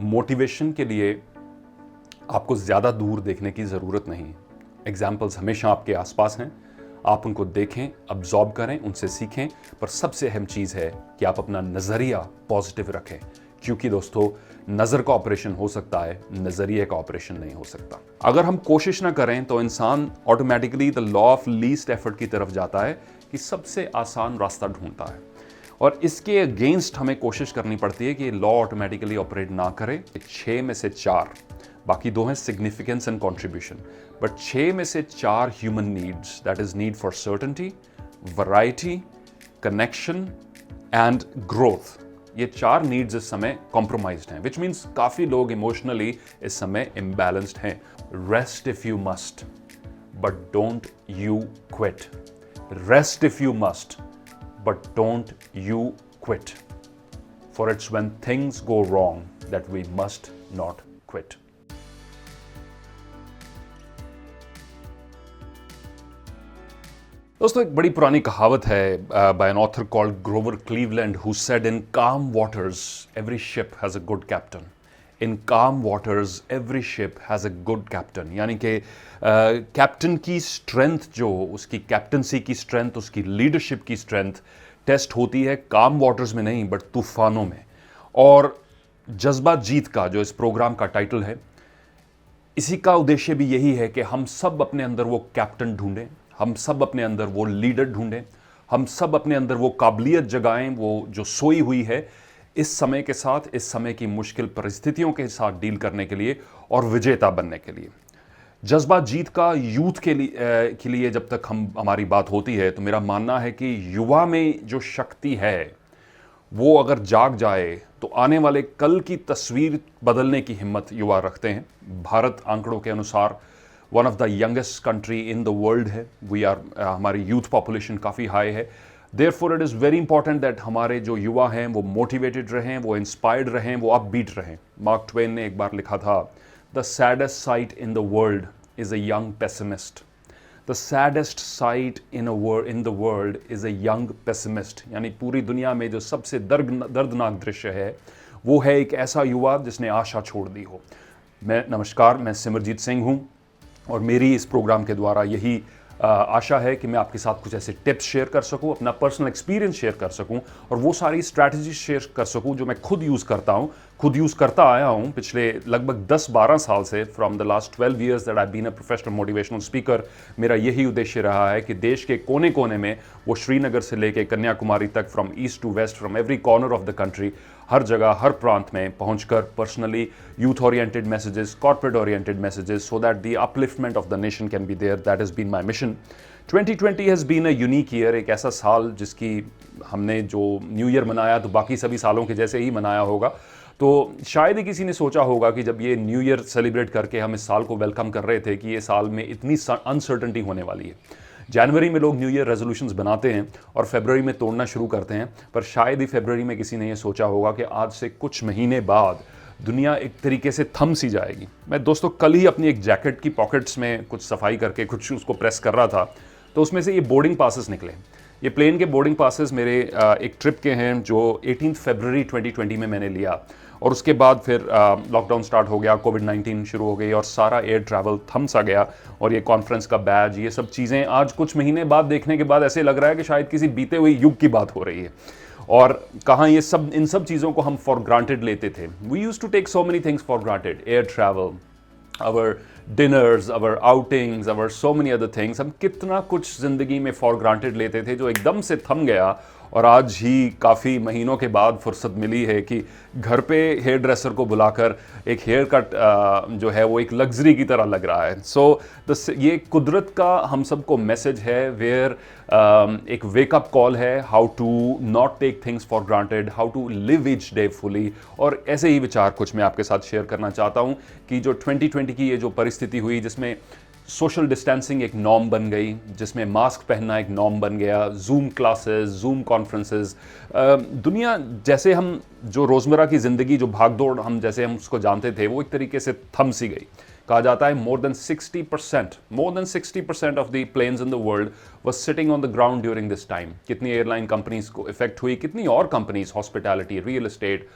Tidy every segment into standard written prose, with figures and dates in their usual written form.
Motivation के लिए आपको ज़्यादा दूर देखने की ज़रूरत नहीं। एग्जाम्पल्स हमेशा आपके आसपास हैं, आप उनको देखें, अब्जॉर्ब करें, उनसे सीखें। पर सबसे अहम चीज़ है कि आप अपना नज़रिया पॉजिटिव रखें, क्योंकि दोस्तों नज़र का ऑपरेशन हो सकता है, नज़रिए का ऑपरेशन नहीं हो सकता। अगर हम कोशिश ना करें तो इंसान automatically the law of least effort की तरफ जाता है कि सबसे आसान रास्ता ढूंढता है, और इसके अगेंस्ट हमें कोशिश करनी पड़ती है कि लॉ ऑटोमेटिकली ऑपरेट ना करे। 6 में से 4, बाकी 2 हैं सिग्निफिकेंस एंड कंट्रीब्यूशन, बट 6 में से 4 human needs, that is need for certainty, variety, connection and growth, ये 4 नीड्स इस समय कॉम्प्रोमाइज्ड हैं, विच मीन्स काफ़ी लोग इमोशनली इस समय इम्बैलेंस्ड हैं। Rest if you must, but don't you quit. Rest if you must, but don't you quit. For it's when things go wrong that we must not quit. दोस्तों, एक बड़ी पुरानी कहावत है by an author called Grover Cleveland, who said, in calm waters every ship has a good captain. In calm waters every ship has a good captain. यानी कि captain की strength, जो उसकी कैप्टनसी की स्ट्रेंथ, उसकी लीडरशिप की strength test होती है काम वाटर्स में नहीं, बट तूफानों में। और जज्बा जीत का जो इस प्रोग्राम का टाइटल है, इसी का उद्देश्य भी यही है कि हम सब अपने अंदर वो कैप्टन ढूंढें, हम सब अपने अंदर वो लीडर ढूंढें, हम सब अपने अंदर वो काबिलियत जगाएं, वो जो सोई हुई है इस समय के साथ, इस समय की मुश्किल परिस्थितियों के साथ डील करने के लिए और विजेता बनने के लिए। जज्बा जीत का यूथ के लिए जब तक हमारी बात होती है, तो मेरा मानना है कि युवा में जो शक्ति है वो अगर जाग जाए तो आने वाले कल की तस्वीर बदलने की हिम्मत युवा रखते हैं। भारत आंकड़ों के अनुसार one of the youngest country in the world है। हमारी यूथ पॉपुलेशन काफ़ी हाई है। Therefore it is very important that हमारे जो युवा हैं वो मोटिवेटेड रहें, वो इंस्पायर्ड रहें, वो अपबीट रहें। मार्क ट्वेन ने एक बार लिखा था, the saddest site in the world is a young pessimist. The saddest sight in the world is a young pessimist. यानी पूरी दुनिया में जो सबसे दर्दनाक दृश्य है वो है एक ऐसा युवा जिसने आशा छोड़ दी हो। नमस्कार, मैं सिमरजीत सिंह हूँ, और मेरी इस प्रोग्राम के द्वारा यही आशा है कि मैं आपके साथ कुछ ऐसे टिप्स शेयर कर सकूं, अपना पर्सनल एक्सपीरियंस शेयर कर सकूं, और वो सारी स्ट्रैटेजी शेयर कर सकूं जो मैं खुद यूज़ करता हूं, खुद यूज़ करता आया हूं पिछले लगभग 10-12 साल से। From the last 12 years that I been a professional motivational speaker, मेरा यही उद्देश्य रहा है कि देश के कोने कोने में, वो श्रीनगर से लेकर कन्याकुमारी तक, from east to west, from every corner of the country, हर जगह हर प्रांत में पहुंचकर personally youth oriented messages, corporate oriented messages, so that the upliftment of the nation can be there. That has been my mission. 2020 has been a unique year, एक ऐसा साल जिसकी हमने जो न्यू ईयर मनाया तो बाकी सभी सालों के जैसे ही मनाया होगा। तो शायद ही किसी ने सोचा होगा कि जब ये न्यू ईयर सेलिब्रेट करके हम इस साल को वेलकम कर रहे थे कि ये साल में इतनी अनसर्टनिटी होने वाली है। जनवरी में लोग न्यू ईयर रेजोल्यूशंस बनाते हैं और फरवरी में तोड़ना शुरू करते हैं, पर शायद ही फरवरी में किसी ने ये सोचा होगा कि आज से कुछ महीने बाद दुनिया एक तरीके से थम सी जाएगी। मैं दोस्तों कल ही अपनी एक जैकेट की पॉकेट्स में कुछ सफाई करके कुछ उसको प्रेस कर रहा था, तो उसमें से ये बोर्डिंग पासेस निकले। ये प्लेन के बोर्डिंग पासेस मेरे एक ट्रिप के हैं जो 18 फरवरी 2020 में मैंने लिया, और उसके बाद फिर लॉकडाउन स्टार्ट हो गया, कोविड-19 शुरू हो गई और सारा एयर ट्रैवल थम सा गया। और ये कॉन्फ्रेंस का बैज, ये सब चीज़ें आज कुछ महीने बाद देखने के बाद ऐसे लग रहा है कि शायद किसी बीते हुए युग की बात हो रही है। और कहाँ ये सब, इन सब चीज़ों को हम फॉर ग्रांटेड लेते थे। We used to take so many things for granted, air travel, our dinners, our outings, our so many other things. हम कितना कुछ ज़िंदगी में फॉर ग्रांटेड लेते थे जो एकदम से थम गया, और आज ही काफ़ी महीनों के बाद फुर्सत मिली है कि घर पे हेयर ड्रेसर को बुलाकर एक हेयर कट जो है वो एक लग्जरी की तरह लग रहा है। सो ये कुदरत का हम सबको मैसेज है, वेयर एक वेकअप कॉल है, how to not take things for granted, how to live each day fully. और ऐसे ही विचार कुछ मैं आपके साथ शेयर करना चाहता हूँ कि जो 2020 की ये जो परिस्थिति हुई, जिसमें सोशल डिस्टेंसिंग एक नॉर्म बन गई, जिसमें मास्क पहनना एक नॉर्म बन गया, जूम क्लासेस, जूम कॉन्फ्रेंसेस, दुनिया जैसे हम जो रोज़मर्रा की ज़िंदगी, जो भागदौड़ हम जैसे हम उसको जानते थे, वो एक तरीके से थम सी गई। कहा जाता है more than 60% of the planes in the world was sitting on the ground during this time. कितनी एयरलाइन कंपनीज को इफेक्ट हुई, कितनी और companies, hospitality, real estate,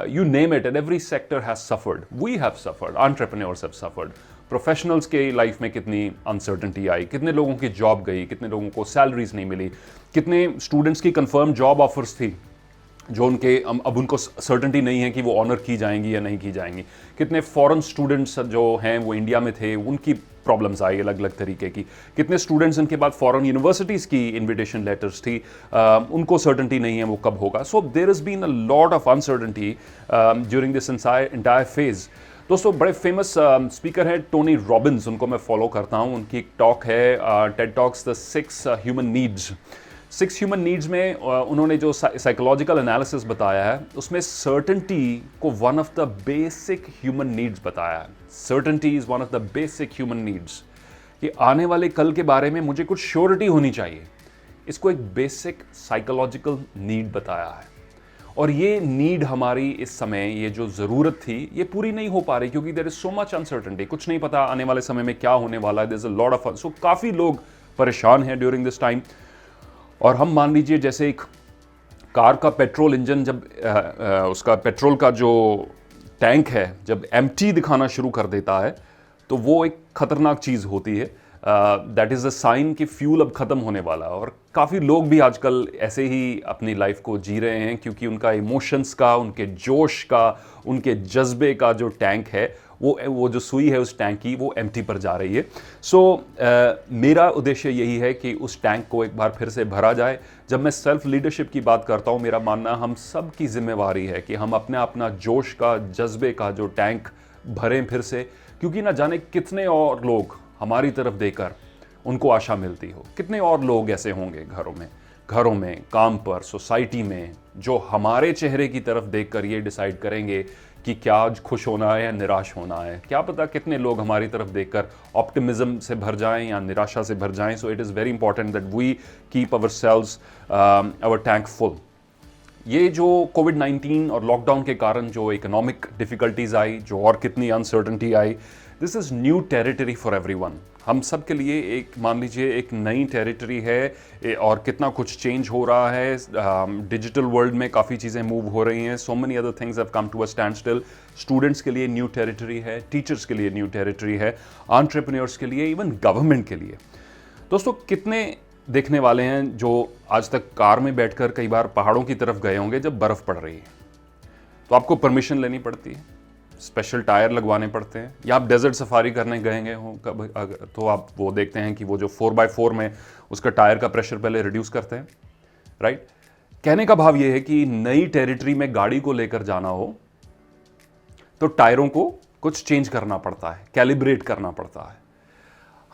you name it, and every sector has suffered. We have suffered, entrepreneurs have suffered. Professionals के life में कितनी uncertainty आई, कितने लोगों की जॉब गई, कितने लोगों को सैलरीज नहीं मिली, कितने स्टूडेंट्स की कंफर्म जॉब ऑफर्स थी जो उनके अब उनको सर्टेनिटी नहीं है कि वो ऑनर की जाएंगी या नहीं की जाएंगी, कितने फॉरेन स्टूडेंट्स जो हैं वो इंडिया में थे उनकी प्रॉब्लम्स आई अलग अलग तरीके की, कितने स्टूडेंट्स इनके बाद फॉरेन यूनिवर्सिटीज़ की इनविटेशन लेटर्स थी, उनको सर्टेनिटी नहीं है वो कब होगा. So there is been a lot of uncertainty during this entire phase. दोस्तों बड़े फेमस स्पीकर हैं टोनी रॉबिन्स, उनको मैं फॉलो करता हूँ. उनकी एक टॉक है TED talks the 6 human needs. 6 human needs में उन्होंने जो साइकोलॉजिकल एनालिसिस बताया है उसमें सर्टेनिटी को one of the basic human needs बताया है. Certainty is one of the basic human needs, कि आने वाले कल के बारे में मुझे कुछ श्योरिटी होनी चाहिए. इसको एक बेसिक साइकोलॉजिकल नीड बताया है. और ये नीड हमारी इस समय, ये जो ज़रूरत थी, ये पूरी नहीं हो पा रही क्योंकि there is so much uncertainty. कुछ नहीं पता आने वाले समय में क्या होने वाला है. There is a lot of, so काफ़ी लोग परेशान हैं ड्यूरिंग दिस टाइम. और हम मान लीजिए जैसे एक कार का पेट्रोल इंजन जब उसका पेट्रोल का जो टैंक है जब एम्प्टी दिखाना शुरू कर देता है तो वो एक खतरनाक चीज़ होती है. दैट इज़ अ साइन कि फ्यूल अब ख़त्म होने वाला है. और काफ़ी लोग भी आजकल ऐसे ही अपनी लाइफ को जी रहे हैं क्योंकि उनका इमोशंस का, उनके जोश का, उनके जज्बे का जो टैंक है वो जो सुई है उस टैंक की वो एम्प्टी पर जा रही है. सो मेरा उद्देश्य यही है कि उस टैंक को एक बार फिर से भरा जाए. जब मैं सेल्फ लीडरशिप की बात करता हूँ, मेरा मानना हम सब की जिम्मेवारी है कि हम अपना जोश का, जज्बे का जो टैंक भरें फिर से, क्योंकि ना जाने कितने और लोग हमारी तरफ देकर उनको आशा मिलती हो. कितने और लोग ऐसे होंगे घरों में, काम पर, सोसाइटी में, जो हमारे चेहरे की तरफ देखकर ये डिसाइड करेंगे कि क्या आज खुश होना है या निराश होना है. क्या पता कितने लोग हमारी तरफ देखकर ऑप्टिमिज्म से भर जाएं या निराशा से भर जाएं. So it is very important that we keep ourselves our tank full. ये जो कोविड-19 और लॉकडाउन के कारण जो इकोनॉमिक डिफ़िकल्टीज़ आई, जो और कितनी uncertainty I, this is new territory for everyone. हम सब के लिए एक, मान लीजिए, एक नई टेरिटरी है और कितना कुछ चेंज हो रहा है. डिजिटल वर्ल्ड में काफ़ी चीज़ें मूव हो रही हैं. So many other things have come to a standstill. Students के लिए न्यू टेरिटरी है, टीचर्स के लिए न्यू टेरिटरी है, एंटरप्रेन्योर्स के लिए, इवन गवर्नमेंट के लिए. दोस्तों कितने देखने वाले हैं जो आज तक कार में बैठकर कई बार पहाड़ों की तरफ गए होंगे जब बर्फ़ पड़ रही है तो आपको परमिशन लेनी पड़ती है, स्पेशल टायर लगवाने पड़ते हैं. या आप डेजर्ट सफारी करने गए हो तो आप वो देखते हैं कि वो जो 4x4 में उसका टायर का प्रेशर पहले रिड्यूस करते हैं, राइट. कहने का भाव ये है कि नई टेरिटरी में गाड़ी को लेकर जाना हो तो टायरों को कुछ चेंज करना पड़ता है, कैलिब्रेट करना पड़ता है.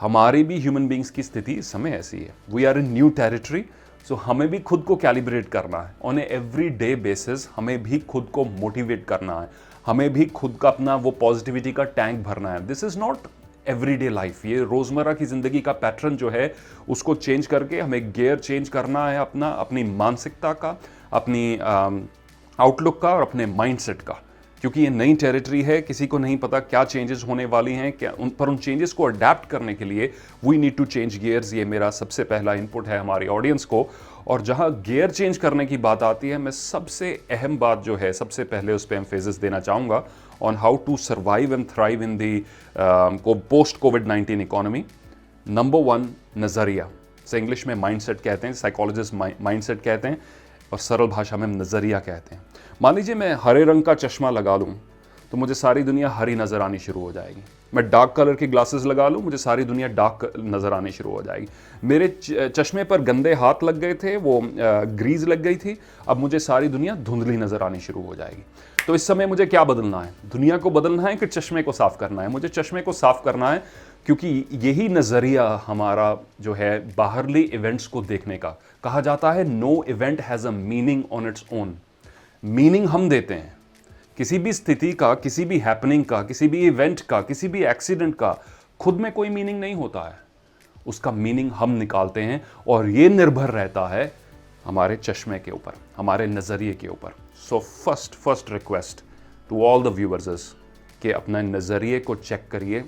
हमारी भी ह्यूमन बींग्स की स्थिति इस समय ऐसी है. We are in new territory. So हमें भी खुद को कैलिब्रेट करना है on a every day basis. हमें भी खुद को मोटिवेट करना है, हमें भी खुद का अपना वो पॉजिटिविटी का टैंक भरना है. This is not everyday life. ये रोज़मर्रा की ज़िंदगी का पैटर्न जो है उसको चेंज करके हमें गियर चेंज करना है, अपनी मानसिकता का, अपनी आउटलुक का और अपने माइंडसेट का. क्योंकि ये नई टेरिटरी है, किसी को नहीं पता क्या चेंजेस होने वाली हैं, क्या उन चेंजेस को अडेप्ट करने के लिए we need to change gears. ये मेरा सबसे पहला इनपुट है हमारी ऑडियंस को. और जहां गियर चेंज करने की बात आती है, मैं सबसे अहम बात जो है सबसे पहले उस पर एम्फेसिस देना चाहूँगा on how to survive and thrive in the post Covid economy. Number 1, नज़रिया. से इंग्लिश में माइंडसेट कहते हैं, साइकोलॉजिस्ट माइंडसेट कहते हैं, और सरल भाषा में नज़रिया कहते हैं. मान लीजिए मैं हरे रंग का चश्मा लगा लूँ तो मुझे सारी दुनिया हरी नज़र आनी शुरू हो जाएगी. मैं डार्क कलर की ग्लासेस लगा लूँ, मुझे सारी दुनिया डार्क नज़र आनी शुरू हो जाएगी. मेरे चश्मे पर गंदे हाथ लग गए थे, वो ग्रीज लग गई थी, अब मुझे सारी दुनिया धुंधली नज़र आनी शुरू हो जाएगी. तो इस समय मुझे क्या बदलना है? दुनिया को बदलना है कि चश्मे को साफ़ करना है? मुझे चश्मे को साफ़ करना है, क्योंकि यही नज़रिया हमारा जो है बाहरली इवेंट्स को देखने का. कहा जाता है no event has a meaning on its own. Meaning हम देते हैं किसी भी स्थिति का, किसी भी हैपनिंग का, किसी भी इवेंट का, किसी भी एक्सीडेंट का. खुद में कोई मीनिंग नहीं होता है, उसका मीनिंग हम निकालते हैं. और ये निर्भर रहता है हमारे चश्मे के ऊपर, हमारे नज़रिए के ऊपर. So first request to all the viewers is कि अपने नज़रिए को चेक करिए.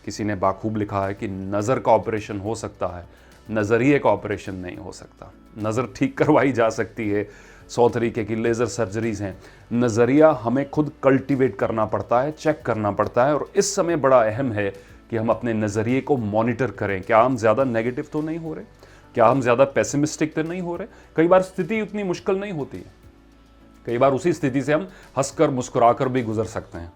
किसी ने बाखूब लिखा है कि नज़र का ऑपरेशन हो सकता है, नज़रिए का ऑपरेशन नहीं हो सकता. नज़र ठीक करवाई जा सकती है, 100 तरीके की लेज़र सर्जरीज हैं। नज़रिया हमें खुद कल्टीवेट करना पड़ता है, चेक करना पड़ता है, और इस समय बड़ा अहम है कि हम अपने नज़रिए को मॉनिटर करें। क्या हम ज़्यादा नेगेटिव तो नहीं हो रहे? क्या हम ज़्यादा पेसिमिस्टिक तो नहीं हो रहे? कई बार स्थिति उतनी मुश्किल नहीं होती है, कई बार उसी स्थिति से हम हंसकर मुस्कुराकर भी गुजर सकते हैं।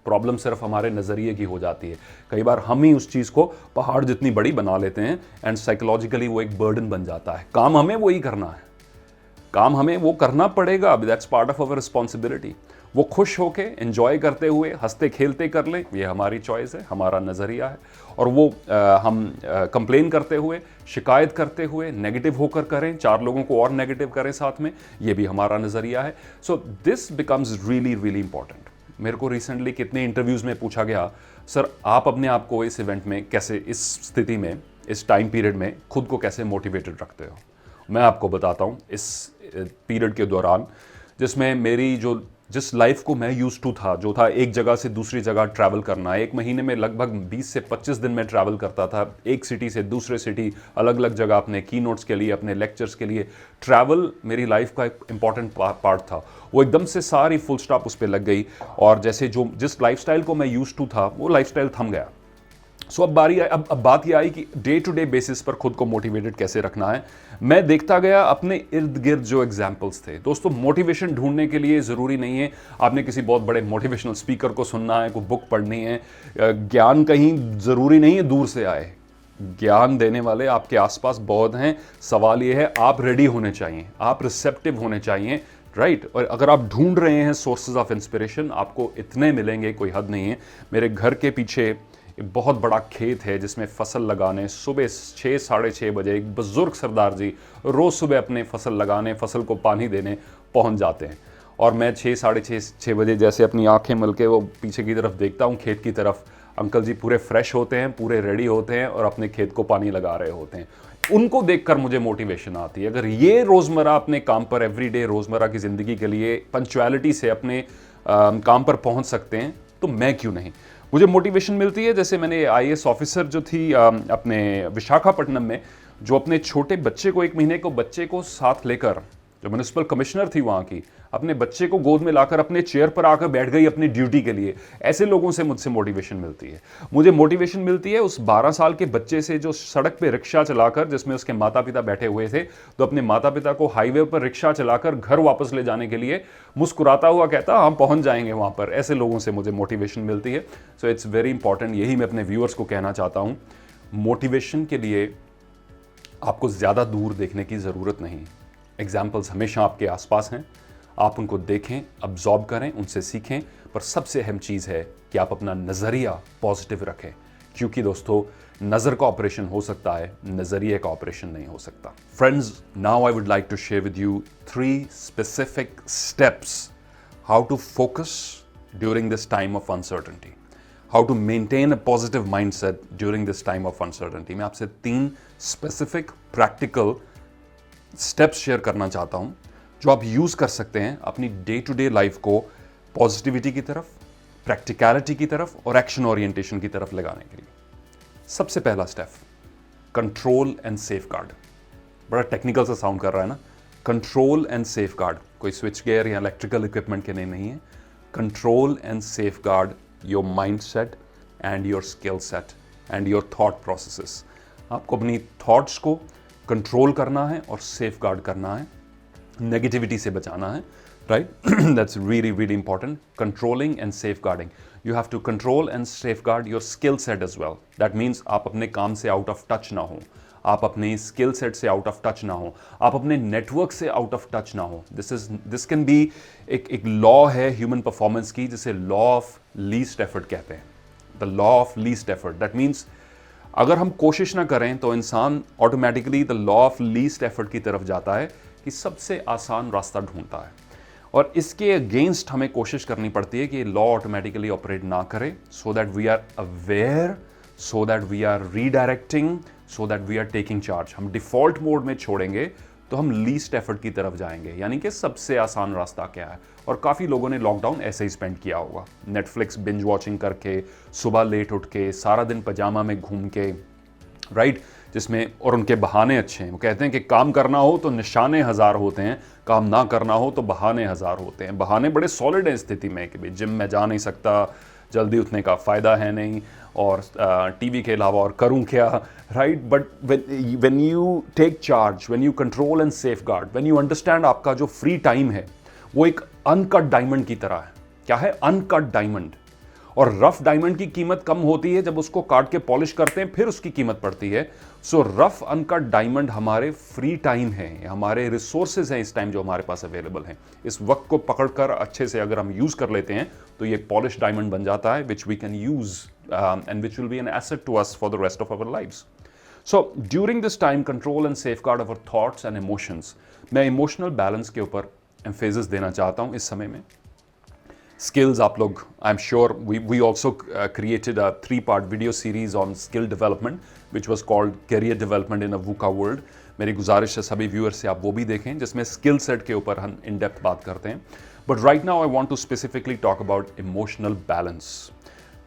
प्रॉब्लम सिर्फ हमारे नज़रिए की हो जाती है। कई बार हम ही उस चीज़ को पहाड़ जितनी बड़ी बना लेते हैं एंड साइकोलॉजिकली वो एक बर्डन बन जाता है। काम हमें वही करना है, काम हमें वो करना पड़ेगा, that's part of our responsibility. वो खुश होके एंजॉय करते हुए हंसते खेलते कर लें, ये हमारी चॉइस है, हमारा नज़रिया है। और वो हम कंप्लेन करते हुए, शिकायत करते हुए, नेगेटिव होकर करें, 4 लोगों को और नेगेटिव करें साथ में, ये भी हमारा नज़रिया है। So this becomes really really important. मेरे को रिसेंटली कितने इंटरव्यूज़ में पूछा गया, सर आप अपने आप को इस इवेंट में कैसे, इस स्थिति में, इस टाइम पीरियड में खुद को कैसे मोटिवेटेड रखते हो? मैं आपको बताता हूँ, इस पीरियड के दौरान जिसमें मेरी जिस लाइफ को मैं यूज्ड टू था, जो था एक जगह से दूसरी जगह ट्रैवल करना, एक महीने में लगभग 20 से 25 दिन में ट्रैवल करता था, एक सिटी से दूसरे सिटी, अलग अलग जगह अपने की नोट्स के लिए, अपने लेक्चर्स के लिए। ट्रैवल मेरी लाइफ का एक इंपॉर्टेंट पार्ट था। वो एकदम से सारी फुल स्टॉप उस पर लग गई, और जैसे जिस लाइफस्टाइल को मैं यूज्ड टू था, वो लाइफस्टाइल थम गया। सो अब बात यह आई कि डे टू डे बेसिस पर खुद को मोटिवेटेड कैसे रखना है। मैं देखता गया अपने इर्द गिर्द जो एग्जाम्पल्स थे। दोस्तों, मोटिवेशन ढूंढने के लिए ज़रूरी नहीं है आपने किसी बहुत बड़े मोटिवेशनल स्पीकर को सुनना है, कोई बुक पढ़नी है। ज्ञान कहीं ज़रूरी नहीं है दूर से आए, ज्ञान देने वाले आपके आसपास बहुत हैं। सवाल ये है, आप रेडी होने चाहिए, आप रिसेप्टिव होने चाहिए, राइट। और अगर आप ढूंढ रहे हैं सोर्सेज ऑफ इंस्पिरेशन, आपको इतने मिलेंगे, कोई हद नहीं है। मेरे घर के पीछे एक बहुत बड़ा खेत है जिसमें फसल लगाने सुबह 6 साढ़े 6 बजे एक बुजुर्ग सरदार जी रोज़ सुबह अपने फसल लगाने, फसल को पानी देने पहुंच जाते हैं। और मैं 6 साढ़े 6 बजे जैसे अपनी आंखें मल के वो पीछे की तरफ देखता हूँ, खेत की तरफ, अंकल जी पूरे फ्रेश होते हैं, पूरे रेडी होते हैं और अपने खेत को पानी लगा रहे होते हैं। उनको देखकर मुझे मोटिवेशन आती है। अगर ये रोज़मर्रा अपने काम पर, एवरीडे रोज़मर्रा की ज़िंदगी के लिए पंक्चुअलिटी से अपने काम पर पहुंच सकते हैं, तो मैं क्यों नहीं। मुझे मोटिवेशन मिलती है, जैसे मैंने IAS ऑफिसर जो थी अपने विशाखापट्टनम में, जो अपने छोटे बच्चे को, 1 महीने को बच्चे को साथ लेकर, जो म्युनिसिपल कमिश्नर थी वहाँ की, अपने बच्चे को गोद में लाकर अपने चेयर पर आकर बैठ गई अपनी ड्यूटी के लिए। ऐसे लोगों से मुझसे मोटिवेशन मिलती है। मुझे मोटिवेशन मिलती है उस 12 साल के बच्चे से जो सड़क पे रिक्शा चलाकर, जिसमें उसके माता पिता बैठे हुए थे, तो अपने माता पिता को हाईवे पर रिक्शा चलाकर घर वापस ले जाने के लिए मुस्कुराता हुआ कहता, हम पहुंच जाएंगे वहाँ पर। ऐसे लोगों से मुझे मोटिवेशन मिलती है। So it's very important. यही मैं अपने व्यूअर्स को कहना चाहता हूँ, मोटिवेशन के लिए आपको ज़्यादा दूर देखने की ज़रूरत नहीं। एग्जाम्पल्स हमेशा आपके आसपास हैं, आप उनको देखें, अब्जॉर्ब करें, उनसे सीखें। पर सबसे अहम चीज़ है कि आप अपना नज़रिया पॉजिटिव रखें, क्योंकि दोस्तों नज़र का ऑपरेशन हो सकता है, नज़रिए का ऑपरेशन नहीं हो सकता। Friends, now I would like to share with you 3 specific steps how to focus during this time of uncertainty, how to maintain a positive mindset during this time of uncertainty. मैं आपसे 3 specific practical steps share करना चाहता हूं जो आप use कर सकते हैं अपनी डे टू डे लाइफ को पॉजिटिविटी की तरफ, प्रैक्टिकलिटी की तरफ और एक्शन ओरिएंटेशन की तरफ लगाने के लिए। सबसे पहला स्टेप, कंट्रोल एंड सेफगार्ड। बड़ा टेक्निकल सा साउंड कर रहा है ना, कंट्रोल एंड सेफगार्ड। कोई स्विच गियर या इलेक्ट्रिकल इक्विपमेंट के नहीं है। Control and safeguard your mind set and your skill set and your thought processes. आपको अपनी थॉट्स को कंट्रोल करना है और सेफगार्ड करना है, नेगेटिविटी से बचाना है, right. That's really really important, controlling and safeguarding. You have to control and safeguard your skill set as well. That means आप अपने काम से आउट ऑफ टच ना हो, आप अपने स्किल सेट से आउट ऑफ टच ना हो, आप अपने नेटवर्क से आउट ऑफ टच ना हो। दिस कैन बी एक लॉ है ह्यूमन परफॉर्मेंस की, जिसे लॉ ऑफ लीस्ट एफर्ट कहते हैं, the law of least effort. That means अगर हम कोशिश ना करें तो इंसान automatically the law of least effort की तरफ जाता है, कि सबसे आसान रास्ता ढूंढता है। और इसके अगेंस्ट हमें कोशिश करनी पड़ती है कि लॉ ऑटोमेटिकली ऑपरेट ना करे, so that we are aware, so that we are redirecting, so that we are taking charge. हम डिफॉल्ट मोड में छोड़ेंगे तो हम लीस्ट एफर्ट की तरफ जाएंगे, यानी कि सबसे आसान रास्ता क्या है। और काफ़ी लोगों ने लॉकडाउन ऐसे ही स्पेंड किया होगा, नेटफ्लिक्स बिंज वॉचिंग करके, सुबह लेट उठ के, सारा दिन पजामा में घूम के, राइट। जिसमें, और उनके बहाने अच्छे हैं। वो कहते हैं कि काम करना हो तो निशाने हज़ार होते हैं, काम ना करना हो तो बहाने हज़ार होते हैं। बहाने बड़े सॉलिड हैं स्थिति में कि भाई जिम में जा नहीं सकता, जल्दी उठने का फ़ायदा है नहीं, और टीवी के अलावा और करूं क्या, right. But when you take charge, when you control and safeguard, when you understand आपका जो फ्री टाइम है वो एक अनकट डायमंड की तरह है। क्या है? Uncut diamond. और रफ डायमंड की कीमत कम होती है जब उसको काट के पॉलिश करते हैं, फिर उसकी कीमत पड़ती है। सो रफ अनकट डायमंड हमारे फ्री टाइम है, हमारे रिसोर्सेज हैं इस टाइम जो हमारे पास अवेलेबल हैं। इस वक्त को पकड़कर अच्छे से अगर हम यूज कर लेते हैं तो ये पॉलिश डायमंड बन जाता है, which we can use and which will be an asset to us for the rest of our lives. So during this time, control and safeguard our thoughts and emotions. मैं emotional balance के ऊपर emphasis देना चाहता हूं इस समय में। Skills, आप लोग, I am sure we also created a 3-part video series on skill development which was called career development in a VUCA world. मेरी गुजारिश है सभी व्यूअर्स से आप वो भी देखें, जिसमें स्किल सेट के ऊपर हम इन डेप्थ बात करते हैं। But right now I want to specifically talk about emotional balance.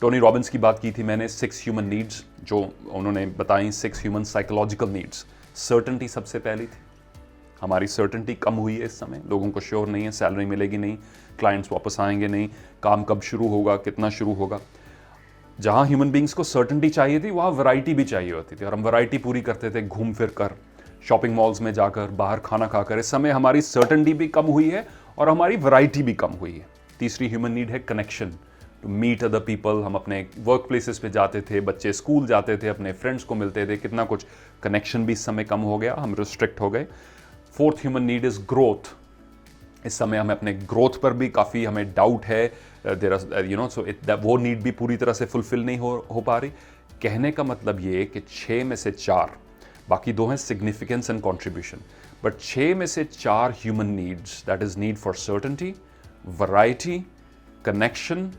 Tony Robbins की बात की थी मैंने, 6 ह्यूमन नीड्स जो उन्होंने बताई, 6 ह्यूमन साइकोलॉजिकल नीड्स। सर्टेनिटी सबसे पहली थी। हमारी सर्टेनिटी कम हुई है इस समय, लोगों को श्योर नहीं है सैलरी मिलेगी नहीं, क्लाइंट्स वापस आएंगे नहीं, काम कब शुरू होगा, कितना शुरू होगा। जहां ह्यूमन बींग्स को सर्टेनिटी चाहिए थी वहां वैरायटी भी चाहिए होती थी, और हम वैरायटी पूरी करते थे घूम फिर कर, शॉपिंग मॉल्स में जाकर, बाहर खाना खाकर। इस समय हमारी सर्टेनिटी भी कम हुई है और हमारी वैरायटी भी कम हुई है। तीसरी ह्यूमन नीड है connection, to meet other people. हम अपने वर्क प्लेसेस पे जाते थे, बच्चे स्कूल जाते थे, अपने फ्रेंड्स को मिलते थे, कितना कुछ। कनेक्शन भी इस समय कम हो गया, हम रिस्ट्रिक्ट हो गए। Fourth human need is growth. इस समय हमें अपने ग्रोथ पर भी काफ़ी हमें डाउट है, देयर सो वो नीड भी पूरी तरह से फुलफिल नहीं हो पा रही। कहने का मतलब ये कि 6 में से 4, बाकी 2 हैं सिग्निफिकेंस एंड कॉन्ट्रीब्यूशन, बट 6 में से 4 human needs, that is need for certainty, variety, connection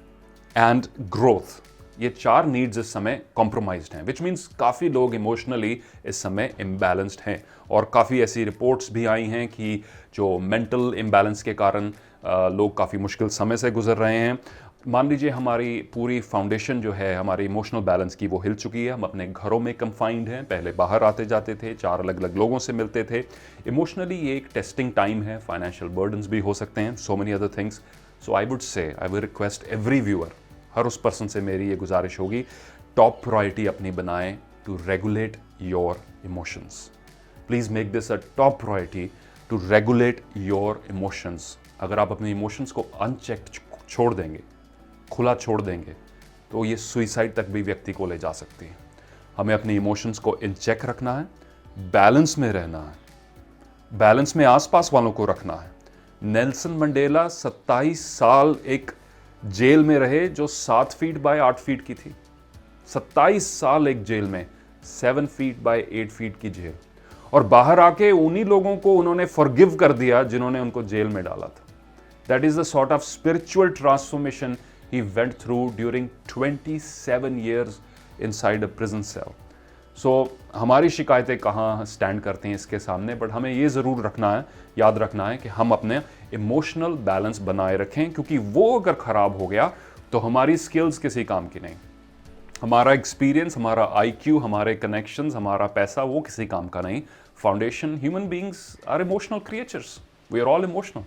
and growth, ये 4 नीड्स इस समय कॉम्प्रोमाइज्ड हैं, विच मीन्स काफ़ी लोग इमोशनली इस समय इम्बैलेंस्ड हैं। और काफ़ी ऐसी रिपोर्ट्स भी आई हैं कि जो मेंटल इम्बैलेंस के कारण लोग काफ़ी मुश्किल समय से गुजर रहे हैं। मान लीजिए हमारी पूरी फाउंडेशन जो है हमारे इमोशनल बैलेंस की, वो हिल चुकी है। हम अपने घरों में कंफाइंड हैं, पहले बाहर आते जाते थे, 4 अलग अलग लोगों से मिलते थे। इमोशनली ये एक टेस्टिंग टाइम है, फाइनेंशियल बर्डन्स भी हो सकते हैं, so many other things. So I would say, I will request every viewer, हर उस पर्सन से मेरी ये गुजारिश होगी, टॉप प्रायोरिटी अपनी बनाएं to regulate your emotions. Please make this a top priority to regulate your emotions. अगर आप अपने इमोशंस को अनचेक्ड छोड़ देंगे, खुला छोड़ देंगे, तो ये सुइसाइड तक भी व्यक्ति को ले जा सकती है। हमें अपने इमोशंस को इन चेक रखना है, बैलेंस में रहना है, बैलेंस में आसपास वालों को रखना है। नेल्सन मंडेला 27 साल एक जेल में रहे जो 7 फीट बाय 8 फीट की थी। 27 साल एक जेल में, 7 फीट बाय 8 फीट की जेल, और बाहर आके उन्हीं लोगों को उन्होंने फॉरगिव कर दिया जिन्होंने उनको जेल में डाला था। That is the sort of spiritual transformation he went through during 27 years inside a prison cell. So हमारी शिकायतें कहाँ स्टैंड करती हैं इसके सामने, बट हमें ये ज़रूर रखना है, याद रखना है कि हम अपने इमोशनल बैलेंस बनाए रखें, क्योंकि वो अगर ख़राब हो गया तो हमारी स्किल्स किसी काम की नहीं, हमारा एक्सपीरियंस, हमारा IQ, हमारे कनेक्शंस, हमारा पैसा, वो किसी काम का नहीं। Foundation, human beings are emotional creatures, we are all emotional,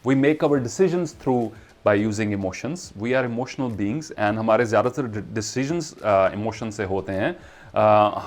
we make our decisions through by using emotions, we are emotional beings, and हमारे ज़्यादातर decisions emotion से होते हैं।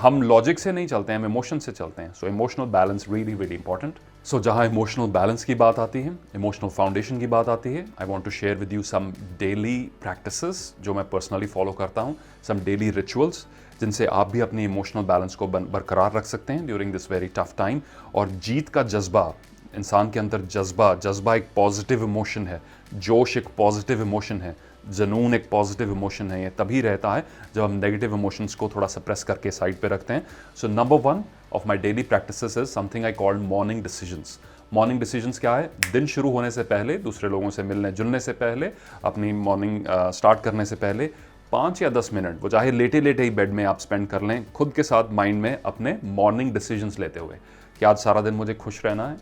हम logic से नहीं चलते हैं, हम emotion से चलते हैं। So emotional balance really really important. So जहाँ emotional balance की बात आती है, emotional foundation की बात आती है, I want to share with you some daily practices जो मैं personally follow करता हूँ, some daily rituals जिनसे आप भी अपनी emotional balance को बरकरार रख सकते हैं during this very tough time। और जीत का जज्बा, इंसान के अंदर जज्बा एक पॉजिटिव इमोशन है, जोश एक पॉजिटिव इमोशन है, जुनून एक पॉजिटिव इमोशन है। ये तभी रहता है जब हम नेगेटिव इमोशंस को थोड़ा सप्रेस करके साइड पे रखते हैं। So number 1 of my daily practices is something I called morning decisions. Morning decisions क्या है? दिन शुरू होने से पहले, दूसरे लोगों से मिलने जुलने से पहले, अपनी मॉर्निंग स्टार्ट करने से पहले 5 या 10 मिनट, वो चाहे लेटे लेटे ही बेड में आप स्पेंड कर लें, खुद के साथ माइंड में अपने मॉर्निंग डिसीजंस लेते हुए कि आज सारा दिन मुझे खुश रहना है,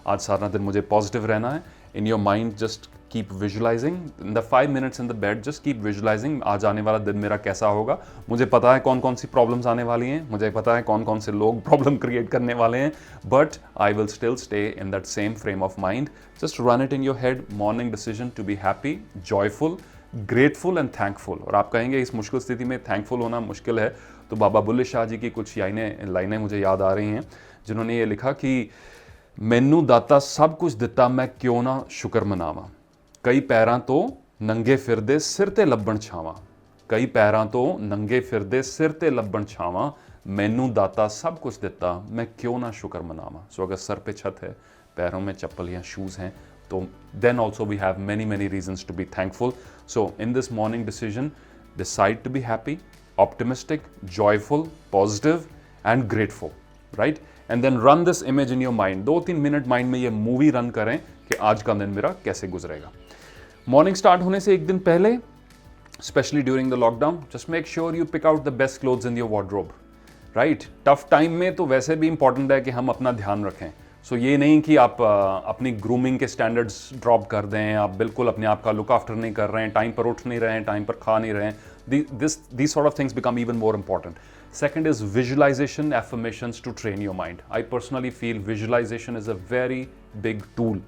आज सारा दिन मुझे पॉजिटिव रहना है। In your mind just keep visualizing in the 5 minutes in the bed, just keep visualizing आज आने वाला दिन मेरा कैसा होगा, मुझे पता है कौन कौन सी प्रॉब्लम्स आने वाली हैं, मुझे पता है कौन कौन से लोग प्रॉब्लम क्रिएट करने वाले हैं, but I will still stay in that same frame of mind. Just run it in your head, morning decision to be happy, joyful, grateful and thankful. और आप कहेंगे इस मुश्किल स्थिति में थैंकफुल होना मुश्किल है, तो बाबा बुल्ले शाह जी की कुछ लाइनें मुझे याद आ रही हैं, जिन्होंने ये लिखा कि मैनू दाता सब कुछ दिता, मैं क्यों ना शुक्र मनावा, कई पैरां तो नंगे फिरदे सिर ते लब्बण छावां, कई पैरां तो नंगे फिरदे सिर ते लब्बण छावां, मैनू दाता सब कुछ दिता, मैं क्यों ना शुक्र मनावा. सो अगर सर पे छत है, पैरों में चप्पल या शूज़ हैं, तो then also we have many reasons to be thankful. So in this morning decision, decide to be happy, optimistic, joyful, positive and grateful, right? And then run this image in your mind. 2-3 minute mind में ये movie run करें कि आज का दिन मेरा कैसे गुजरेगा. मॉर्निंग स्टार्ट होने से एक दिन पहले, especially during the lockdown, just make sure you pick out the best clothes in your wardrobe, right? Tough time में तो वैसे भी इंपॉर्टेंट है कि हम अपना ध्यान रखें. सो ये नहीं कि आप अपनी ग्रूमिंग के स्टैंडर्ड्स ड्रॉप कर दें, आप बिल्कुल अपने आप का लुक आफ्टर नहीं कर रहे हैं, टाइम पर उठ नहीं रहे हैं, टाइम पर खा नहीं रहे हैं. These sort of things become even more important. Second is visualization, affirmations to train your mind. I personally feel visualization is a very big tool.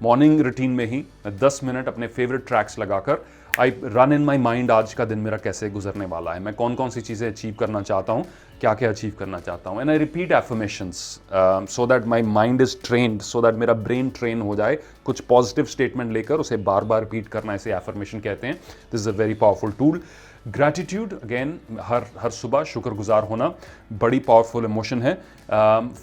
Morning routine में ही 10 मिनट अपने फेवरेट ट्रैक्स लगाकर I run in my mind आज का दिन मेरा कैसे गुजरने वाला है, मैं कौन कौन सी चीज़ें अचीव करना चाहता हूँ, क्या क्या अचीव करना चाहता हूँ. And I repeat affirmations so that my mind is trained, so that मेरा ब्रेन ट्रेन हो जाए. कुछ पॉजिटिव स्टेटमेंट लेकर उसे बार बार रिपीट करना, इसे एफर्मेशन कहते हैं. This is a very powerful tool. Gratitude, again हर सुबह शुक्रगुजार होना बड़ी पावरफुल इमोशन है.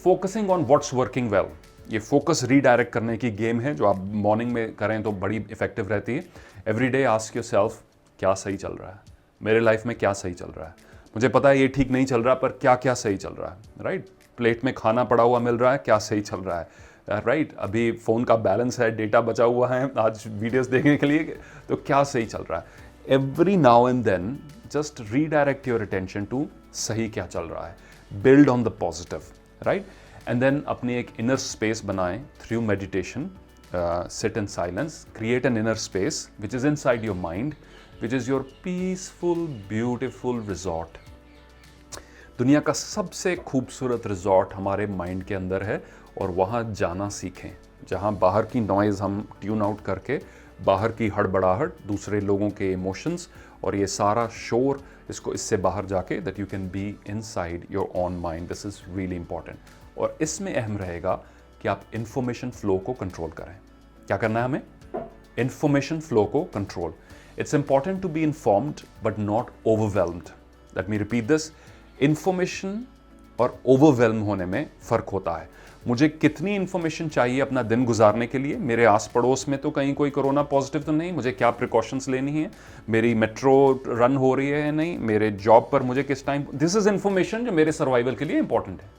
Focusing on what's working well, ये फोकस रीडायरेक्ट करने की गेम है जो आप मॉर्निंग में करें तो बड़ी इफेक्टिव रहती है. एवरी डे आस्क योरसेल्फ, क्या सही चल रहा है मेरे लाइफ में, क्या सही चल रहा है, मुझे पता है ये ठीक नहीं चल रहा, पर क्या क्या सही चल रहा है, राइट? प्लेट में खाना पड़ा हुआ मिल रहा है, क्या सही चल रहा है, राइट? अभी फ़ोन का बैलेंस है, डेटा बचा हुआ है आज वीडियोस देखने के लिए, तो क्या सही चल रहा है. Every now and then just redirect your attention to सही क्या चल रहा है, build on the positive, right? And then अपनी एक इनर स्पेस बनाएं through meditation. Sit in silence, create an inner space which is inside your mind, which is your peaceful beautiful resort. दुनिया का सबसे खूबसूरत रिजॉर्ट हमारे माइंड के अंदर है, और वहाँ जाना सीखें, जहाँ बाहर की नॉइज़ हम ट्यून आउट करके, बाहर की हड़बड़ाहट, दूसरे लोगों के इमोशंस और ये सारा शोर, इससे बाहर जाके that you can be inside your own mind. This is really important. और इसमें अहम रहेगा कि आप इंफॉर्मेशन फ्लो को कंट्रोल करें. क्या करना है हमें? इंफॉर्मेशन फ्लो को control. It's important to be informed but not overwhelmed. Let me repeat this. Information और ओवरवेल्म होने में फ़र्क होता है. मुझे कितनी इन्फॉर्मेशन चाहिए अपना दिन गुजारने के लिए, मेरे आस पड़ोस में तो कहीं कोई कोरोना पॉजिटिव तो नहीं, मुझे क्या प्रिकॉशंस लेनी है, मेरी मेट्रो रन हो रही है या नहीं, मेरे जॉब पर मुझे किस टाइम, दिस इज इन्फॉर्मेशन जो मेरे सर्वाइवल के लिए इंपॉर्टेंट है.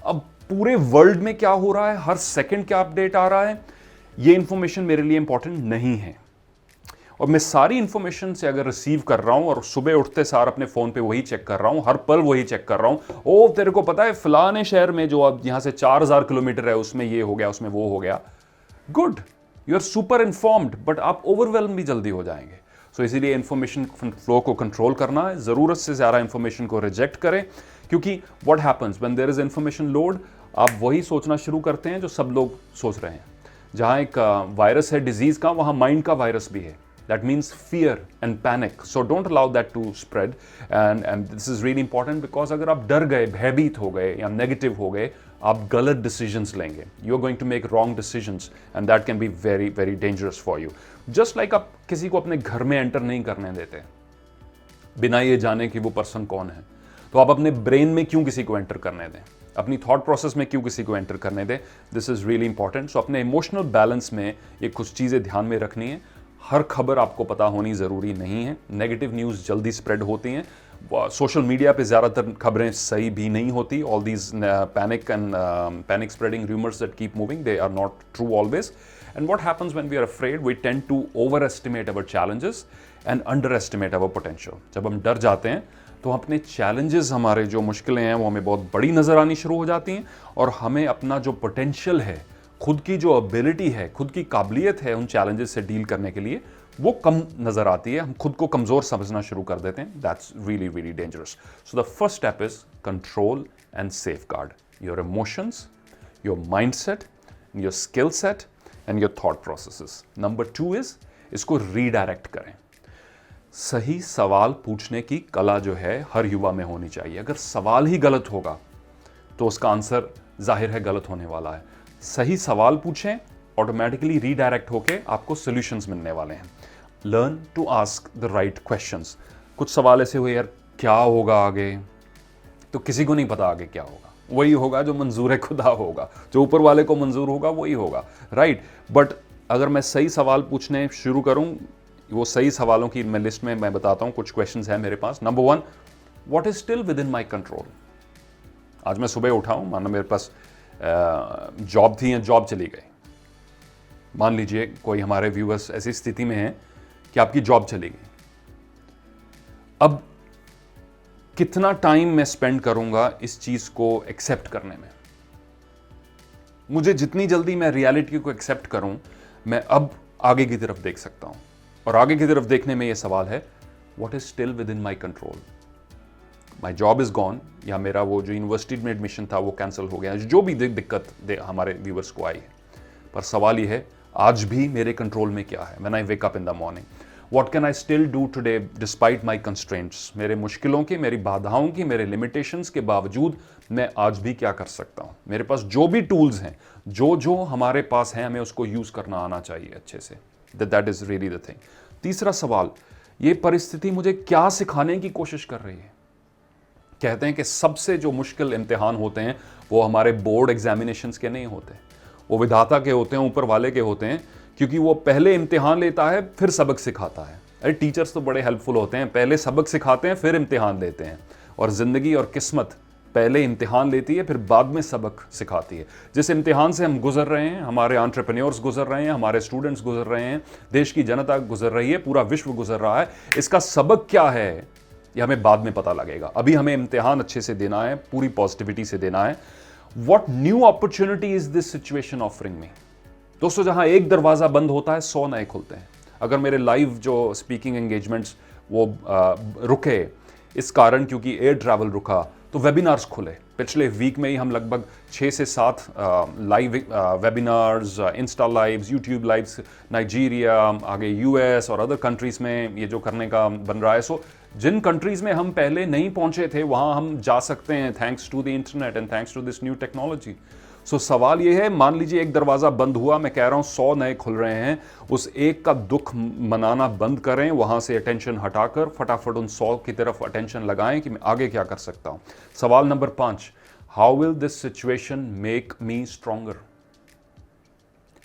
अब पूरे वर्ल्ड में क्या हो रहा है, हर सेकंड क्या अपडेट आ रहा है, ये इंफॉर्मेशन मेरे लिए इंपॉर्टेंट नहीं है. और मैं सारी इंफॉर्मेशन से अगर रिसीव कर रहा हूं और सुबह उठते सार अपने फोन पे वही चेक कर रहा हूं, हर पल वही चेक कर रहा हूं, ओ तेरे को पता है फलाने शहर में जो अब यहां से 4000 किलोमीटर है उसमें ये हो गया, उसमें वो हो गया. Good, you are super informed, but आप ओवरवेल्म भी जल्दी हो जाएंगे. सो इसीलिए इंफॉर्मेशन फ्लो को कंट्रोल करना है. जरूरत से ज्यादा इंफॉर्मेशन को रिजेक्ट करें, क्योंकि what happens when there is information load, आप वही सोचना शुरू करते हैं जो सब लोग सोच रहे हैं. जहां एक वायरस है डिजीज का, वहां माइंड का वायरस भी है. That means fear and panic. So don't allow that to spread. And this is really important because अगर आप डर गए, भयभीत हो गए या नेगेटिव हो गए, आप गलत decisions लेंगे. You are going to make wrong decisions and that can be very, very dangerous for you. Just like आप किसी को अपने घर में एंटर नहीं करने देते बिना ये जाने कि वो पर्सन कौन है, तो आप अपने ब्रेन में क्यों किसी को एंटर करने दें, अपनी थॉट प्रोसेस में क्यों किसी को एंटर करने दें. This is really important. So अपने इमोशनल बैलेंस में ये कुछ चीज़ें ध्यान में रखनी है. हर खबर आपको पता होनी ज़रूरी नहीं है. नेगेटिव न्यूज़ जल्दी स्प्रेड होती हैं. सोशल मीडिया पे ज़्यादातर खबरें सही भी नहीं होती. All these panic spreading rumours that keep moving, they are not true always. And what happens when we are afraid, we tend to overestimate our challenges and underestimate our potential. जब हम डर जाते हैं तो अपने challenges, हमारे जो मुश्किलें हैं वो हमें बहुत बड़ी नज़र आनी शुरू हो जाती हैं, और हमें अपना जो पोटेंशियल है खुद की जो एबिलिटी है, खुद की काबिलियत है उन चैलेंजेस से डील करने के लिए, वो कम नजर आती है। हम खुद को कमजोर समझना शुरू कर देते हैं। That's really really dangerous. So the first step is control and safeguard your emotions, your mindset, your skill set and your thought processes. Number 2 is इसको रीडायरेक्ट करें। सही सवाल पूछने की कला जो है हर युवा में होनी चाहिए। अगर सवाल ही गलत होगा तो उसका आंसर जाहिर है गलत होने वाला है। सही सवाल पूछें, ऑटोमेटिकली रीडायरेक्ट होके आपको सॉल्यूशंस मिलने वाले हैं। Learn to ask the right questions. कुछ सवाल ऐसे हुए, यार क्या होगा आगे, तो किसी को नहीं पता आगे क्या होगा। वही होगा जो मंजूर खुदा होगा, जो ऊपर वाले को मंजूर होगा वही होगा, राइट। बट अगर मैं सही सवाल पूछने शुरू करूं, वो सही सवालों की मैं लिस्ट में मैं बताता हूं, कुछ क्वेश्चंस हैं मेरे पास। Number 1, what is still within my control. आज मैं सुबह उठा हूं, मानो मेरे पास जॉब थी या जॉब चली गई। मान लीजिए कोई हमारे व्यूअर्स ऐसी स्थिति में है कि आपकी जॉब चली गई। अब कितना टाइम मैं स्पेंड करूंगा इस चीज को एक्सेप्ट करने में। मुझे जितनी जल्दी मैं रियलिटी को एक्सेप्ट करूं, मैं अब आगे की तरफ देख सकता हूं। और आगे की तरफ देखने में यह सवाल है, what is still within my control. My job is gone, या मेरा वो जो यूनिवर्सिटी में एडमिशन था वो कैंसिल हो गया, जो भी दिक्कत हमारे व्यूअर्स को आई है। पर सवाल यह है, आज भी मेरे कंट्रोल में क्या है। When I wake up in the morning, what can I still do today despite my constraints. मेरे मुश्किलों की, मेरी बाधाओं की, मेरे लिमिटेशंस के बावजूद मैं आज भी क्या कर सकता हूं। मेरे पास जो भी टूल्स हैं, जो हमारे पास हैं, हमें उसको यूज करना आना चाहिए अच्छे से। That is really the thing. तीसरा सवाल, ये परिस्थिति मुझे क्या सिखाने की कोशिश कर रही है। कहते हैं कि सबसे जो मुश्किल इम्तिहान होते हैं वो हमारे बोर्ड एग्जामिनेशंस के नहीं होते, वो विधाता के होते हैं, ऊपर वाले के होते हैं। क्योंकि वो पहले इम्तिहान लेता है फिर सबक सिखाता है। अरे टीचर्स तो बड़े हेल्पफुल होते हैं, पहले सबक सिखाते हैं फिर इम्तिहान लेते हैं। और जिंदगी और किस्मत पहले इम्तिहान लेती है फिर बाद में सबक सिखाती है। जिस इम्तिहान से हम गुजर रहे हैं, हमारे एंटरप्रेन्योर्स गुजर रहे हैं, हमारे स्टूडेंट्स गुजर रहे हैं, देश की जनता गुजर रही है, पूरा विश्व गुजर रहा है, इसका सबक क्या है ये हमें बाद में पता लगेगा। अभी हमें इम्तिहान अच्छे से देना है, पूरी पॉजिटिविटी से देना है। What new opportunity is this situation offering me? दोस्तों, जहां एक दरवाजा बंद होता है 100 नए खुलते हैं। अगर मेरे लाइव जो स्पीकिंग एंगेजमेंट्स वो रुके इस कारण, क्योंकि एयर ट्रैवल रुका, तो वेबिनार्स खुले। पिछले वीक में ही हम लगभग 6 से 7 live webinars, Insta lives, YouTube lives, Nigeria, आगे यूएस और अदर कंट्रीज में ये जो करने का बन रहा है। सो जिन कंट्रीज में हम पहले नहीं पहुंचे थे वहां हम जा सकते हैं, thanks to the internet and thanks to this new technology. So सवाल ये है, मान लीजिए एक दरवाजा बंद हुआ, मैं कह रहा हूं 100 नए खुल रहे हैं, उस एक का दुख मनाना बंद करें, वहां से अटेंशन हटाकर फटाफट उन 100 की तरफ अटेंशन लगाएं कि मैं आगे क्या कर सकता हूं। सवाल नंबर 5, how will this situation make me stronger.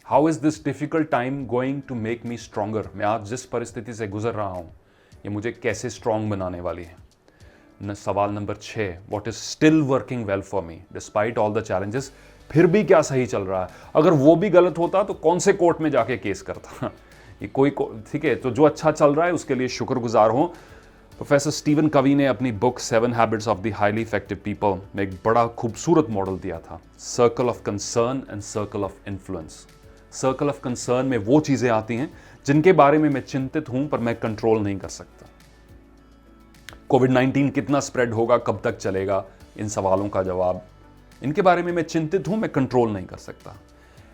How is this difficult time going to make me stronger. मैं आज जिस परिस्थिति से गुजर रहा हूं, ये मुझे कैसे स्ट्रॉन्ग बनाने वाली है। सवाल number 6, what is still working well for me despite all the challenges. फिर भी क्या सही चल रहा है। अगर वो भी गलत होता तो कौन से कोर्ट में जाके केस करता। ये कोई ठीक है, तो जो अच्छा चल रहा है उसके लिए शुक्रगुजार हो। प्रोफेसर स्टीवन कवी ने अपनी book 7 habits of the highly effective people में एक बड़ा खूबसूरत मॉडल दिया था, circle of concern and circle of influence. Circle of concern में वो चीजें आती हैं जिनके बारे में मैं चिंतित हूं पर मैं कंट्रोल नहीं कर सकता। कोविड-19 कितना स्प्रेड होगा, कब तक चलेगा, इन सवालों का जवाब, इनके बारे में मैं चिंतित हूं, मैं कंट्रोल नहीं कर सकता।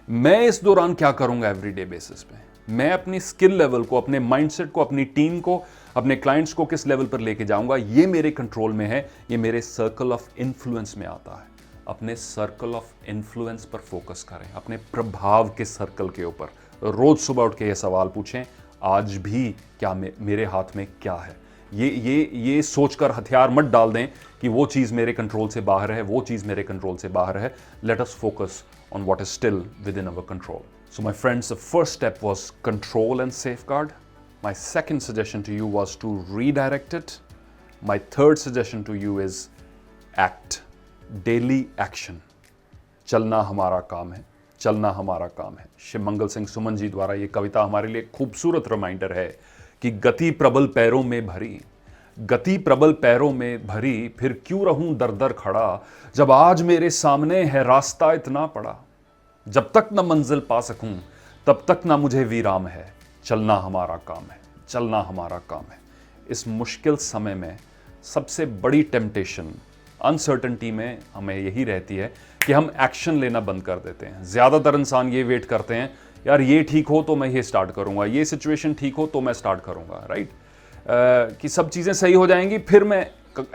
मैं इस दौरान क्या करूंगा एवरीडे बेसिस पे, मैं अपनी स्किल लेवल को, अपने माइंडसेट को, अपनी टीम को, अपने क्लाइंट्स को किस लेवल पर लेके जाऊंगा, ये मेरे कंट्रोल में है। ये मेरे सर्कल ऑफ इन्फ्लुएंस में आता है। अपने सर्कल ऑफ इन्फ्लुएंस पर फोकस करें, अपने प्रभाव के सर्कल के ऊपर। रोज सुबह उठ के ये सवाल पूछें, आज भी क्या मेरे हाथ में क्या है। ये सोचकर हथियार मत डाल दें कि वो चीज़ मेरे कंट्रोल से बाहर है, वो चीज़ मेरे कंट्रोल से बाहर है। Let us focus on what is still with in our control. So my friends, the first step was control and safeguard. My second suggestion to you was to redirect it. My third suggestion to you is act. Daily action. चलना हमारा काम है, चलना हमारा काम है। शिव मंगल सिंह सुमन जी द्वारा ये कविता हमारे लिए खूबसूरत रिमाइंडर है कि गति प्रबल पैरों में भरी, गति प्रबल पैरों में भरी, फिर क्यों रहूं दर दर खड़ा, जब आज मेरे सामने है रास्ता इतना पड़ा। जब तक न मंजिल पा सकूं तब तक ना मुझे विराम है, चलना हमारा काम है, चलना हमारा काम है। इस मुश्किल समय में सबसे बड़ी टेम्पटेशन अनसर्टेनिटी में हमें यही रहती है कि हम एक्शन लेना बंद कर देते हैं। ज़्यादातर इंसान ये वेट करते हैं, यार ये ठीक हो तो मैं ये स्टार्ट करूंगा, ये सिचुएशन ठीक हो तो मैं स्टार्ट करूंगा, राइट? कि सब चीज़ें सही हो जाएंगी फिर मैं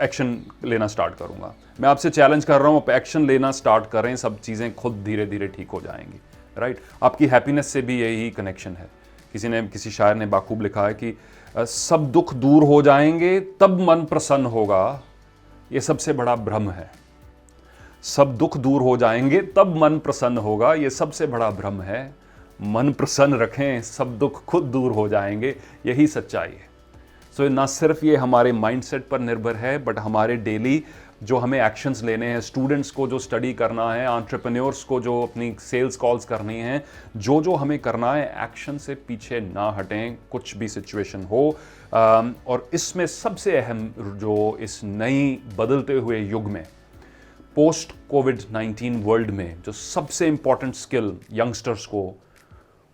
एक्शन लेना स्टार्ट करूंगा। मैं आपसे चैलेंज कर रहा हूं, आप एक्शन लेना स्टार्ट करें, सब चीज़ें खुद धीरे धीरे ठीक हो जाएंगी, राइट? आपकी हैप्पीनेस से भी यही कनेक्शन है। किसी शायर ने बाखूब लिखा है कि सब दुख दूर हो जाएंगे तब मन प्रसन्न होगा, ये सबसे बड़ा भ्रम है। सब दुख दूर हो जाएंगे तब मन प्रसन्न होगा, ये सबसे बड़ा भ्रम है। मन प्रसन्न रखें, सब दुख खुद दूर हो जाएंगे, यही सच्चाई है। सो ना सिर्फ ये हमारे माइंडसेट पर निर्भर है, बट हमारे डेली जो हमें एक्शंस लेने हैं, स्टूडेंट्स को जो स्टडी करना है, एंटरप्रेन्योर्स को जो अपनी सेल्स कॉल्स करनी है, जो हमें करना है, एक्शन से पीछे ना हटें, कुछ भी सिचुएशन हो। और इसमें सबसे अहम जो इस नई बदलते हुए युग में, पोस्ट कोविड-19 वर्ल्ड में, जो सबसे इंपॉर्टेंट स्किल यंगस्टर्स को,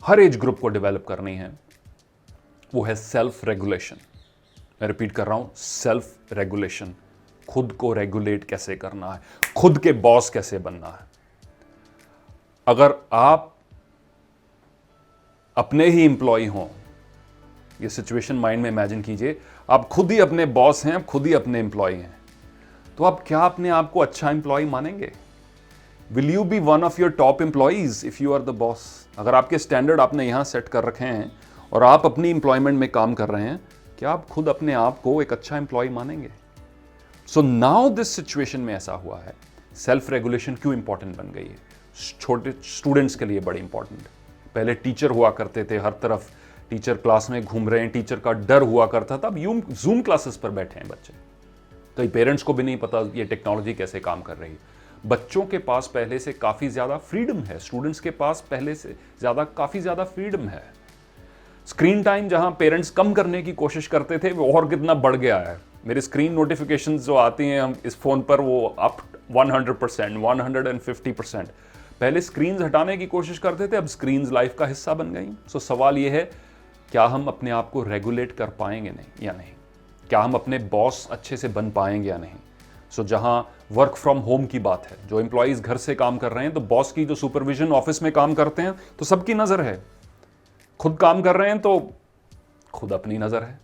हर एज ग्रुप को डेवलप करनी है, वो है सेल्फ रेगुलेशन। मैं रिपीट कर रहा हूं, सेल्फ रेगुलेशन। खुद को रेगुलेट कैसे करना है, खुद के बॉस कैसे बनना है। अगर आप अपने ही इंप्लॉय हों, ये सिचुएशन माइंड में इमेजिन कीजिए, आप खुद ही अपने बॉस हैं, आप खुद ही अपने इंप्लॉय हैं, तो आप क्या अपने आप को अच्छा इंप्लॉय मानेंगे? Will you be one of your top employees if you are the boss? अगर आपके स्टैंडर्ड आपने यहां सेट कर रखे हैं और आप अपनी इंप्लॉयमेंट में काम कर रहे हैं, क्या आप खुद अपने आप को एक अच्छा एम्प्लॉय मानेंगे? सो नाउ दिस सिचुएशन में ऐसा हुआ है, सेल्फ रेगुलेशन क्यों इंपॉर्टेंट बन गई है? छोटे स्टूडेंट्स के लिए बड़ी इंपॉर्टेंट। पहले टीचर हुआ करते थे, हर तरफ टीचर क्लास में घूम रहे हैं, टीचर का डर हुआ करता था। अब जूम क्लासेस पर बैठे हैं बच्चे, कई पेरेंट्स को भी नहीं पता ये टेक्नोलॉजी कैसे काम कर रही है। बच्चों के पास पहले से काफ़ी ज़्यादा फ्रीडम है, स्टूडेंट्स के पास पहले से काफ़ी ज़्यादा फ्रीडम है। स्क्रीन टाइम जहां पेरेंट्स कम करने की कोशिश करते थे, वो और कितना बढ़ गया है। मेरे स्क्रीन नोटिफिकेशंस जो आती हैं हम इस फ़ोन पर, वो अप 100%, 150%। पहले स्क्रीन्स हटाने की कोशिश करते थे, अब स्क्रीन्स लाइफ का हिस्सा बन गई। सो सवाल ये है, क्या हम अपने आप को रेगुलेट कर पाएंगे नहीं या नहीं? क्या हम अपने बॉस अच्छे से बन पाएंगे या नहीं? सो जहां वर्क फ्रॉम होम की बात है, जो एम्प्लॉयज़ घर से काम कर रहे हैं, तो बॉस की जो सुपरविजन ऑफिस में काम करते हैं तो सबकी नज़र है। खुद काम कर रहे हैं तो खुद अपनी नज़र है।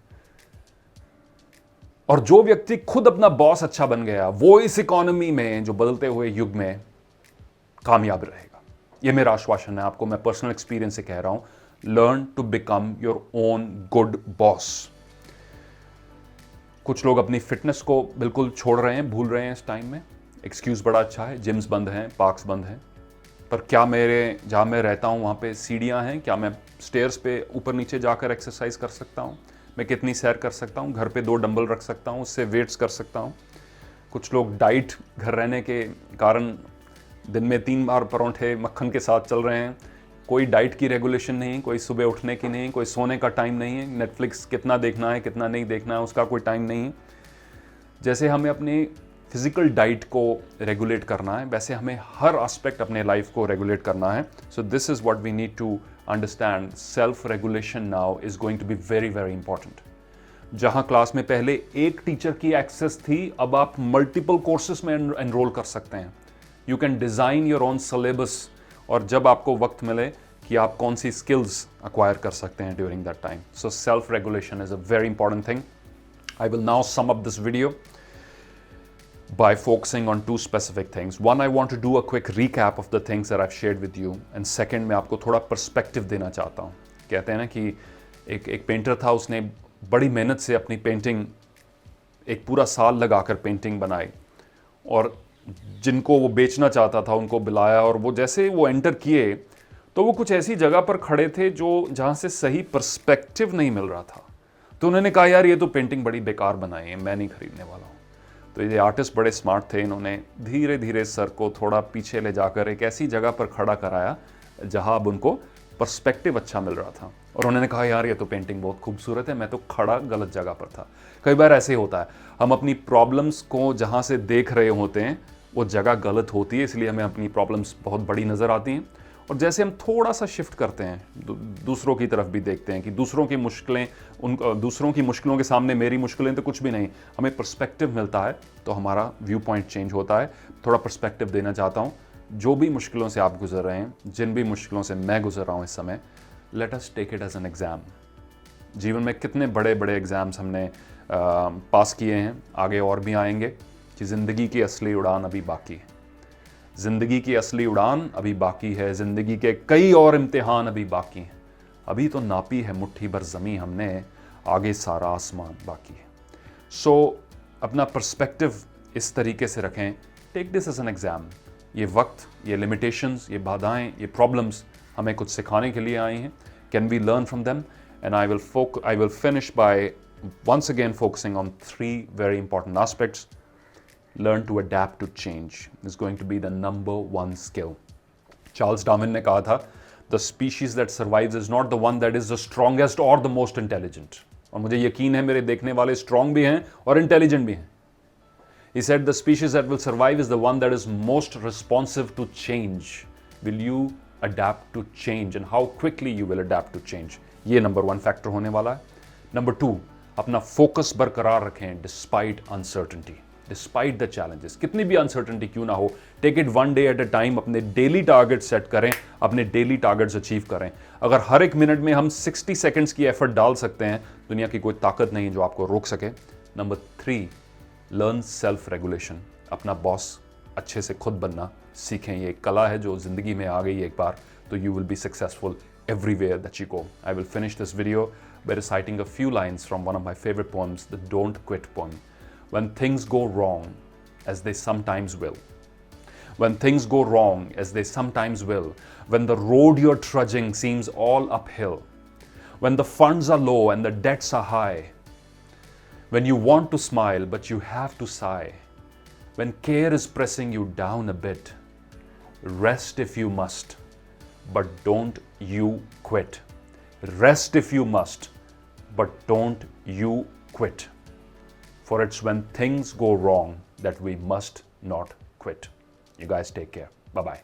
और जो व्यक्ति खुद अपना बॉस अच्छा बन गया, वो इस इकोनॉमी में, जो बदलते हुए युग में, कामयाब रहेगा। ये मेरा आश्वासन है आपको, मैं पर्सनल एक्सपीरियंस से कह रहा हूं। Learn to become your own good boss. कुछ लोग अपनी फिटनेस को बिल्कुल छोड़ रहे हैं, भूल रहे हैं इस टाइम में। एक्सक्यूज बड़ा अच्छा है, जिम्स बंद हैं, पार्क्स बंद हैं, पर क्या मेरे जहाँ मैं रहता हूँ वहाँ पे सीढ़ियाँ हैं? क्या मैं स्टेयर्स पे ऊपर नीचे जाकर एक्सरसाइज कर सकता हूँ? मैं कितनी सैर कर सकता हूँ? घर पे 2 डंबल रख सकता हूँ, उससे वेट्स कर सकता हूँ। कुछ लोग डाइट, घर रहने के कारण दिन में 3 बार परोंठे मक्खन के साथ चल रहे हैं। कोई डाइट की रेगुलेशन नहीं, कोई सुबह उठने की नहीं, कोई सोने का टाइम नहीं है। नेटफ्लिक्स कितना देखना है, कितना नहीं देखना है, उसका कोई टाइम नहीं। जैसे हमें अपनी फिजिकल डाइट को रेगुलेट करना है, वैसे हमें हर एस्पेक्ट अपने लाइफ को रेगुलेट करना है। So this is what we need to understand. Self regulation now is going to be very very important. जहां क्लास में पहले एक टीचर की एक्सेस थी, अब आप मल्टीपल कोर्सेज में एनरोल कर सकते हैं। You can design your own syllabus, और जब आपको वक्त मिले कि आप कौन सी स्किल्स अक्वायर कर सकते हैं during that time. So self regulation is a very important thing. I will now sum up this video by focusing on 2 specific things. One, I want to do a quick recap of the things that I've shared with you. And second, मैं आपको थोड़ा perspective देना चाहता हूँ। कहते हैं ना कि एक पेंटर था, उसने बड़ी मेहनत से अपनी पेंटिंग, एक पूरा साल लगाकर पेंटिंग बनाई, और जिनको वो बेचना चाहता था उनको बुलाया, और वो जैसे वो एंटर किए तो वो कुछ ऐसी जगह पर खड़े थे जहाँ से सही पर्सपेक्टिव नहीं मिल रहा था। तो उन्होंने कहा, यार ये तो पेंटिंग बड़ी बेकार बनाई है, मैं नहीं खरीदने वाला हूँ। तो ये आर्टिस्ट बड़े स्मार्ट थे, इन्होंने धीरे धीरे सर को थोड़ा पीछे ले जाकर एक ऐसी जगह पर खड़ा कराया जहाँ अब उनको पर्सपेक्टिव अच्छा मिल रहा था। और उन्होंने कहा, यार ये तो पेंटिंग बहुत खूबसूरत है, मैं तो खड़ा गलत जगह पर था। कई बार ऐसे होता है, हम अपनी प्रॉब्लम्स को जहाँ से देख रहे होते हैं वो जगह गलत होती है, इसलिए हमें अपनी प्रॉब्लम्स बहुत बड़ी नज़र आती हैं। और जैसे हम थोड़ा सा शिफ्ट करते हैं, दूसरों की तरफ भी देखते हैं कि दूसरों की मुश्किलों के सामने मेरी मुश्किलें तो कुछ भी नहीं, हमें पर्सपेक्टिव मिलता है, तो हमारा व्यू पॉइंट चेंज होता है। थोड़ा पर्सपेक्टिव देना चाहता हूँ, जो भी मुश्किलों से आप गुजर रहे हैं, जिन भी मुश्किलों से मैं गुजर रहा हूँ इस समय, let us take it as an exam. जीवन में कितने बड़े बड़े एग्ज़ाम्स हमने पास किए हैं, आगे और भी आएंगे, कि ज़िंदगी की असली उड़ान अभी बाकी है। ज़िंदगी की असली उड़ान अभी बाकी है, ज़िंदगी के कई और इम्तिहान अभी बाकी हैं। अभी तो नापी है मुट्ठी भर ज़मीं हमने, आगे सारा आसमान बाकी है। सो अपना पर्सपेक्टिव इस तरीके से रखें, take this as an exam. ये वक्त, ये लिमिटेशंस, ये बाधाएं, ये प्रॉब्लम्स हमें कुछ सिखाने के लिए आई हैं। Can we learn from them? And I will finish by once again focusing on 3 very important aspects. Learn to adapt to change is going to be the number 1 skill. Charles Darwin ने कहा था, the species that survives is not the one that is the strongest or the most intelligent. और मुझे यकीन है मेरे देखने वाले strong भी हैं और intelligent भी हैं. He said the species that will survive is the one that is most responsive to change. Will you adapt to change and how quickly you will adapt to change? ये number 1 factor होने वाला है. Number 2, अपना focus बरकरार रखें despite uncertainty, despite the challenges. कितनी भी uncertainty क्यों ना हो, take it 1 day at a time. अपने डेली टारगेट सेट करें, अपने डेली टारगेट्स अचीव करें। अगर हर एक मिनट में हम 60 सेकंड्स की एफर्ट डाल सकते हैं, दुनिया की कोई ताकत नहीं जो आपको रोक सके। Number 3, learn self regulation. अपना बॉस अच्छे से खुद बनना सीखें। ये एक कला है जो जिंदगी में आ गई एक बार, तो you will be successful everywhere that you go. I will finish this video by reciting a few lines from one of my favorite poems, the Don't Quit poem. When things go wrong, as they sometimes will. When things go wrong, as they sometimes will. When the road you're trudging seems all uphill. When the funds are low and the debts are high. When you want to smile but you have to sigh. When care is pressing you down a bit. Rest if you must. But don't you quit. Rest if you must, but don't you quit. For it's when things go wrong that we must not quit. You guys take care. Bye-bye.